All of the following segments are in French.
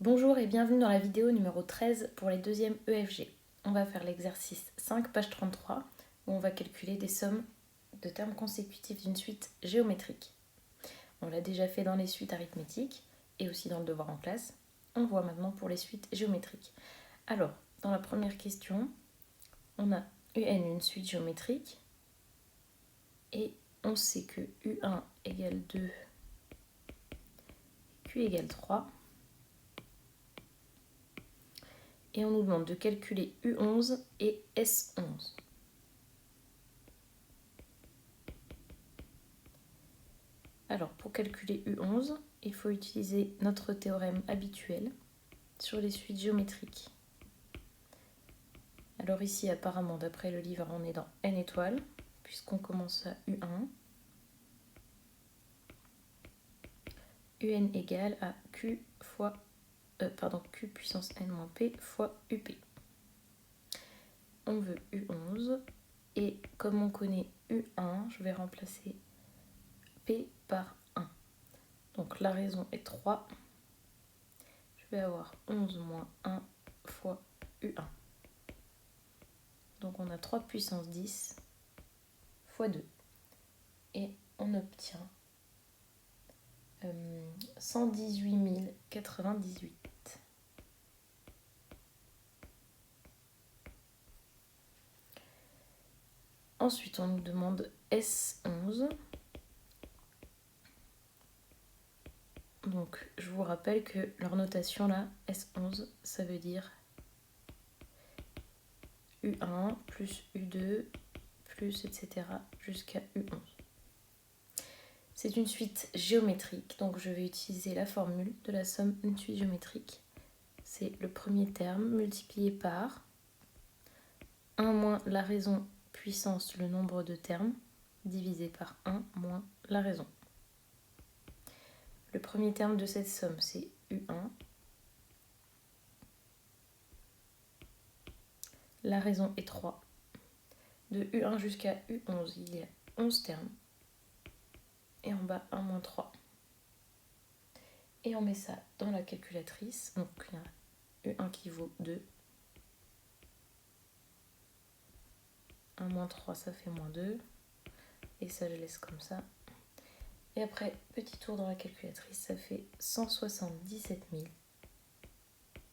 Bonjour et bienvenue dans la vidéo numéro 13 pour les deuxièmes EFG. On va faire l'exercice 5, page 33, où on va calculer des sommes de termes consécutifs d'une suite géométrique. On l'a déjà fait dans les suites arithmétiques et aussi dans le devoir en classe. On voit maintenant pour les suites géométriques. Alors, dans la première question, on a UN une suite géométrique et on sait que U1 égale 2, Q égale 3. Et on nous demande de calculer U11 et S11. Alors, pour calculer U11, il faut utiliser notre théorème habituel sur les suites géométriques. Alors ici, apparemment, d'après le livre, on est dans n étoiles, puisqu'on commence à U1. UN égale à Q puissance n moins P fois UP. On veut U11, et comme on connaît U1, je vais remplacer P par 1. Donc la raison est 3. Je vais avoir 11 moins 1 fois U1. Donc on a 3 puissance 10 fois 2. Et on obtient 118 098. Ensuite, on nous demande S11. Donc, je vous rappelle que leur notation là, S11, ça veut dire U1 plus U2 plus etc. jusqu'à U11. C'est une suite géométrique, donc je vais utiliser la formule de la somme d'une suite géométrique. C'est le premier terme multiplié par 1 moins la raison puissance le nombre de termes, divisé par 1 moins la raison. Le premier terme de cette somme, c'est U1. La raison est 3. De U1 jusqu'à U11, il y a 11 termes. Et en bas, 1 moins 3. Et on met ça dans la calculatrice. Donc, il y a U1 qui vaut 2. 1 moins 3, ça fait moins 2. Et ça, je laisse comme ça. Et après, petit tour dans la calculatrice, ça fait 177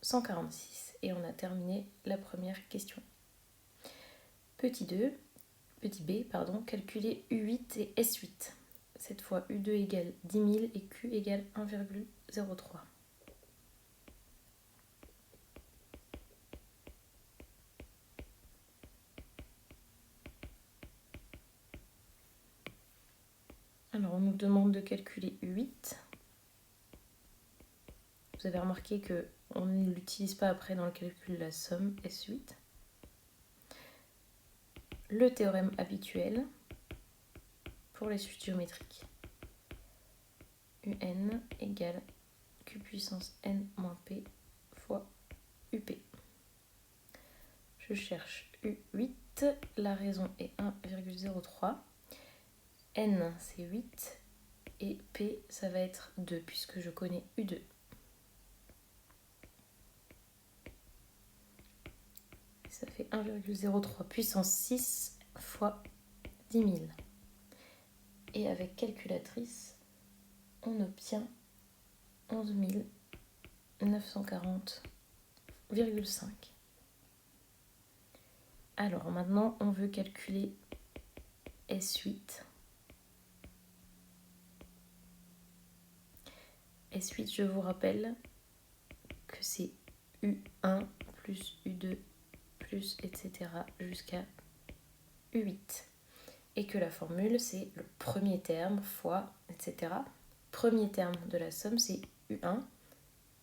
146. Et on a terminé la première question. Petit b, calculer U8 et S8. Cette fois, U2 égale 10 000 et Q égale 1,03. Alors, on nous demande de calculer U8. Vous avez remarqué qu'on ne l'utilise pas après dans le calcul de la somme S8. Le théorème habituel pour les suites géométriques. UN égale Q puissance n moins P fois UP. Je cherche U8, la raison est 1,03. N c'est 8 et P ça va être 2 puisque je connais U2. Ça fait 1,03 puissance 6 fois 10 000. Et avec calculatrice, on obtient 11 940,5. Alors maintenant, on veut calculer S8. S8, je vous rappelle que c'est U1 plus U2 plus etc. jusqu'à U8. Et que la formule, c'est le premier terme fois etc. Premier terme de la somme, c'est U1.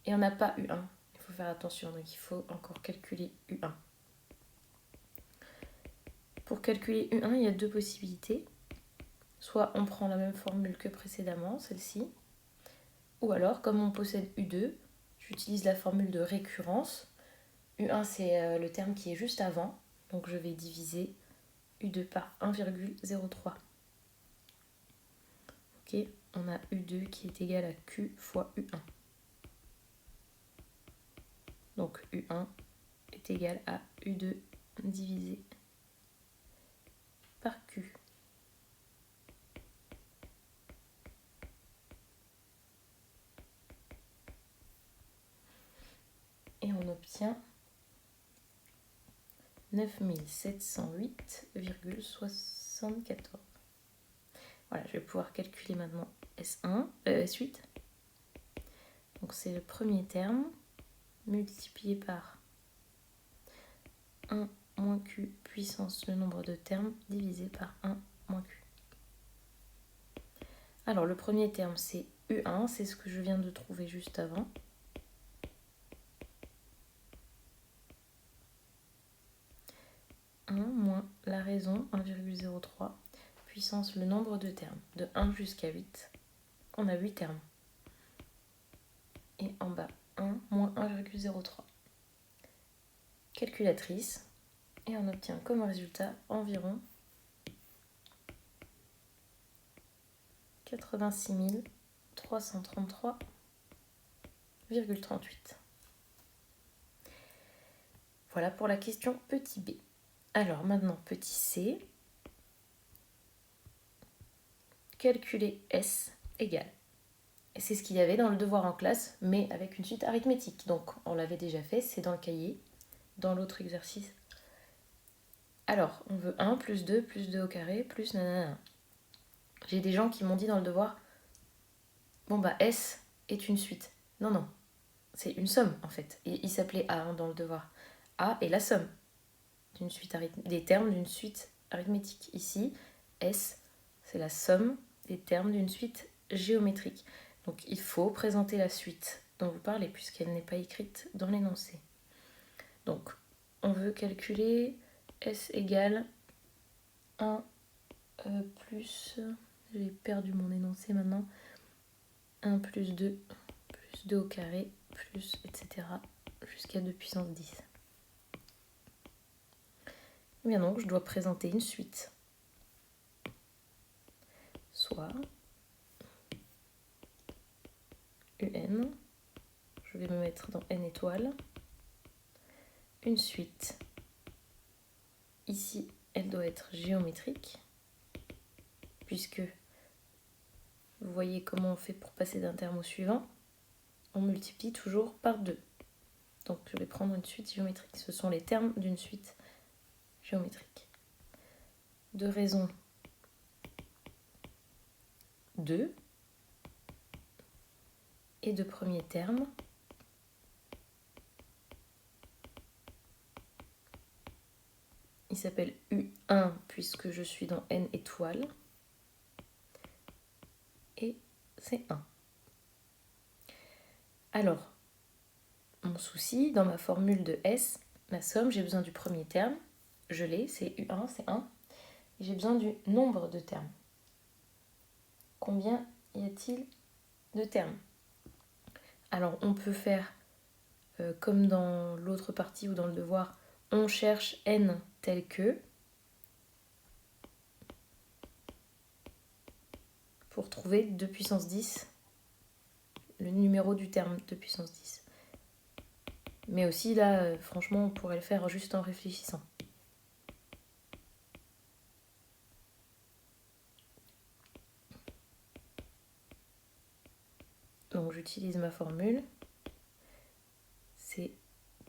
Et on n'a pas U1. Il faut faire attention, donc il faut encore calculer U1. Pour calculer U1, il y a deux possibilités. Soit on prend la même formule que précédemment, celle-ci. Ou alors, comme on possède U2, j'utilise la formule de récurrence. U1, c'est le terme qui est juste avant. Donc je vais diviser U2 par 1,03. Ok, on a U2 qui est égal à Q fois U1. Donc U1 est égal à U2 divisé par Q. Et on obtient 9708,74. Voilà, je vais pouvoir calculer maintenant S8. Donc c'est le premier terme multiplié par 1 moins Q puissance le nombre de termes divisé par 1 moins Q. Alors le premier terme c'est U1, c'est ce que je viens de trouver juste avant. Moins la raison 1,03 puissance le nombre de termes de 1 jusqu'à 8. On a 8 termes. Et en bas 1 moins 1,03. Calculatrice. Et on obtient comme résultat environ 86 333,38. Voilà pour la question petit b. Alors maintenant petit c. Calculer S égale. Et c'est ce qu'il y avait dans le devoir en classe, mais avec une suite arithmétique. Donc on l'avait déjà fait, c'est dans le cahier, dans l'autre exercice. Alors, on veut 1 plus 2 au carré plus nanana. J'ai des gens qui m'ont dit dans le devoir, bon bah S est une suite. Non, non, c'est une somme en fait. Et il s'appelait A dans le devoir. A est la somme d'une suite des termes d'une suite arithmétique. Ici, S, c'est la somme des termes d'une suite géométrique. Donc il faut présenter la suite dont vous parlez puisqu'elle n'est pas écrite dans l'énoncé. Donc on veut calculer S égale 1 plus, j'ai perdu mon énoncé maintenant, 1 plus 2 au carré plus etc. jusqu'à 2 puissance 10. Et bien donc je dois présenter une suite. Soit UN, je vais me mettre dans N étoiles, une suite. Ici, elle doit être géométrique, puisque vous voyez comment on fait pour passer d'un terme au suivant. On multiplie toujours par 2. Donc je vais prendre une suite géométrique. Ce sont les termes d'une suite géométrique. De raison 2 et de premier terme il s'appelle U1 puisque je suis dans N étoiles et c'est 1. Alors, mon souci, dans ma formule de S, ma somme, j'ai besoin du premier terme, je l'ai, c'est U1, c'est 1, et j'ai besoin du nombre de termes. Combien y a-t-il de termes? Alors, on peut faire comme dans l'autre partie ou dans le devoir, on cherche N tel que, pour trouver 2 puissance 10, le numéro du terme 2 puissance 10. Mais aussi là, franchement, on pourrait le faire juste en réfléchissant. Donc j'utilise ma formule. C'est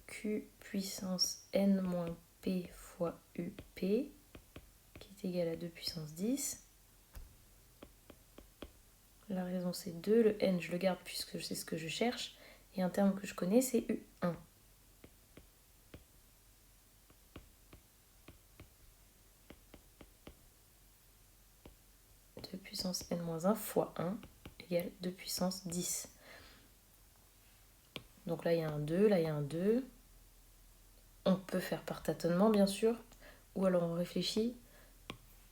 Q puissance N moins P fois UP, qui est égal à 2 puissance 10. La raison c'est 2, le N je le garde puisque je sais ce que je cherche. Et un terme que je connais c'est U1. Puissance n-1 fois 1 égale 2 puissance 10. Donc là, il y a un 2, là, il y a un 2. On peut faire par tâtonnement, bien sûr, ou alors on réfléchit.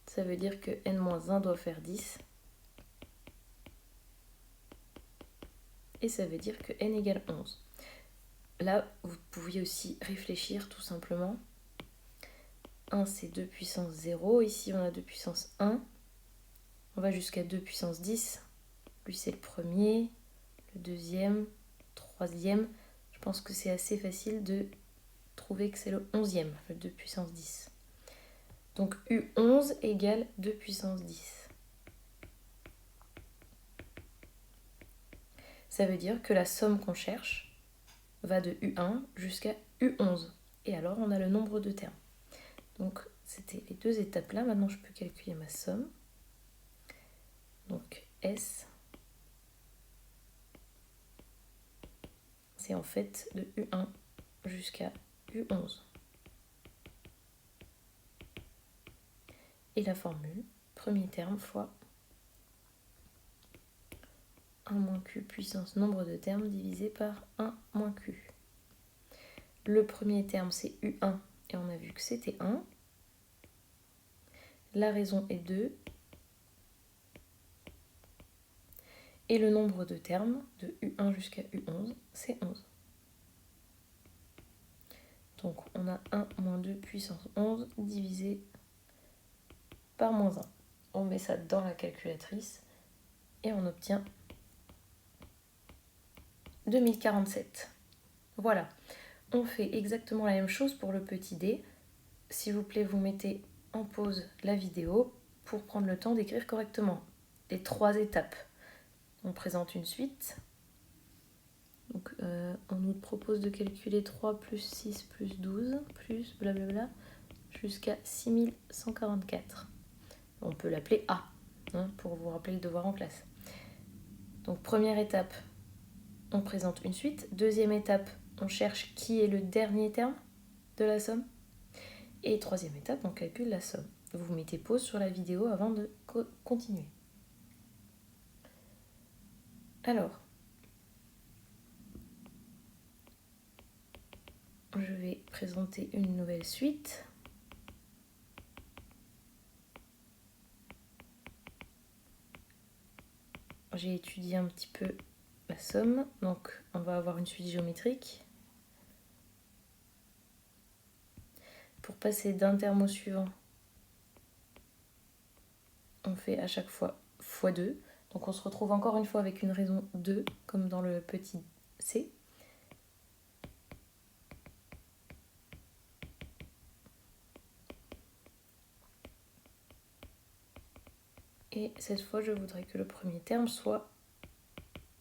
Ça veut dire que n-1 doit faire 10. Et ça veut dire que n égale 11. Là, vous pouviez aussi réfléchir tout simplement. 1, c'est 2 puissance 0. Ici, on a 2 puissance 1. On va jusqu'à 2 puissance 10. Lui, c'est le premier, le deuxième, troisième. Je Je pense que c'est assez facile de trouver que c'est le 11e, le 2 puissance 10. Donc U11 égale 2 puissance 10. Ça veut dire que la somme qu'on cherche va de U1 jusqu'à U11. Et alors on a le nombre de termes. Donc c'était les deux étapes là. Maintenant je peux calculer ma somme. Donc S, c'est en fait de U1 jusqu'à U11. Et la formule, premier terme fois 1 moins Q puissance nombre de termes divisé par 1 moins Q. Le premier terme c'est U1 et on a vu que c'était 1. La raison est 2. Et le nombre de termes de U1 jusqu'à U11 c'est 11. Donc on a 1 moins 2 puissance 11 divisé par moins 1. On met ça dans la calculatrice et on obtient 2047. Voilà, on fait exactement la même chose pour le petit d. S'il vous plaît, vous mettez en pause la vidéo pour prendre le temps d'écrire correctement les 3 étapes. On présente une suite. Donc, on nous propose de calculer 3 plus 6 plus 12 plus blablabla jusqu'à 6144. On peut l'appeler A, hein, pour vous rappeler le devoir en classe. Donc première étape, on présente une suite. Deuxième étape, on cherche qui est le dernier terme de la somme. Et troisième étape, on calcule la somme. Vous mettez pause sur la vidéo avant de continuer. Alors, je vais présenter une nouvelle suite. J'ai étudié un petit peu la somme, donc on va avoir une suite géométrique. Pour passer d'un terme au suivant, on fait à chaque fois x2. Donc on se retrouve encore une fois avec une raison 2, comme dans le petit c. Et cette fois, je voudrais que le premier terme soit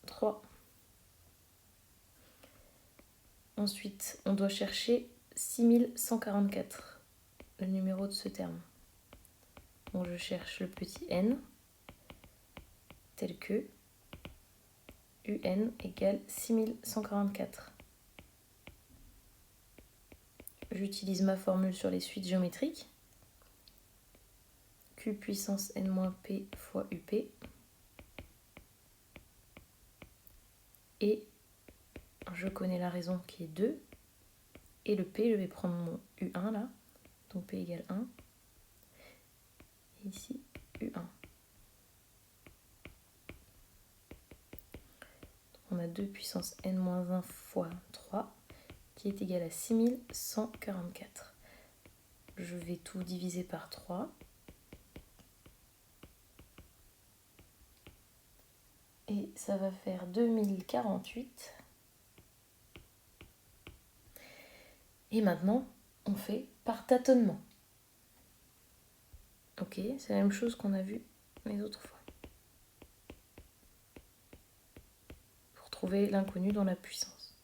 3. Ensuite, on doit chercher 6144, le numéro de ce terme. Donc je cherche le petit n, tel que un égale 6144. J'utilise ma formule sur les suites géométriques. Q puissance n-p fois up. Et je connais la raison qui est 2. Et le p, je vais prendre mon u1 là. Donc p égale 1. Et ici, u1. On a 2 puissance n-1 fois 3 qui est égal à 6144. Je vais tout diviser par 3. Et ça va faire 2048. Et maintenant, on fait par tâtonnement. Ok, c'est la même chose qu'on a vu les autres fois. Pour trouver l'inconnu dans la puissance.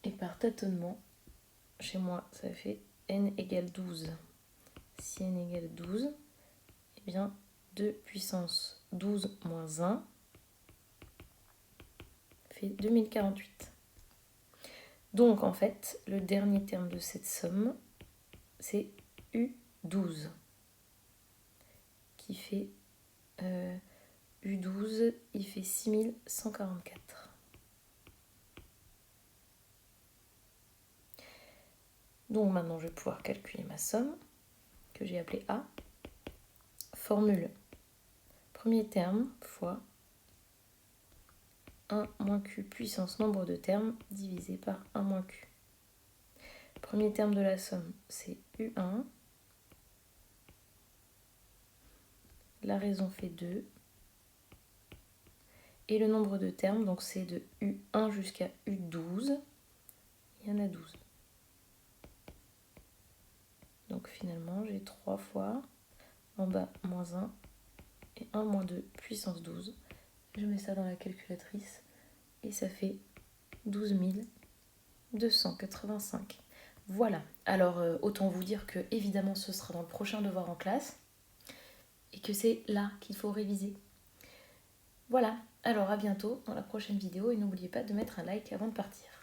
Et par tâtonnement, chez moi, ça fait n égale 12. Si n égale 12, eh bien 2 puissance 12 moins 1 fait 2048. Donc en fait, le dernier terme de cette somme, c'est U12, qui fait U12, il fait 6144. Donc maintenant, je vais pouvoir calculer ma somme, que j'ai appelée A. Formule, premier terme fois 1 moins Q puissance nombre de termes divisé par 1 moins Q. Premier terme de la somme, c'est U1. La raison fait 2. Et le nombre de termes, donc c'est de U1 jusqu'à U12. Il y en a 12. Donc finalement, j'ai 3 fois en bas moins 1 et 1 moins 2 puissance 12. Je mets ça dans la calculatrice et ça fait 12 285. Voilà. Alors autant vous dire que évidemment ce sera dans le prochain devoir en classe et que c'est là qu'il faut réviser. Voilà. Alors à bientôt dans la prochaine vidéo et n'oubliez pas de mettre un like avant de partir.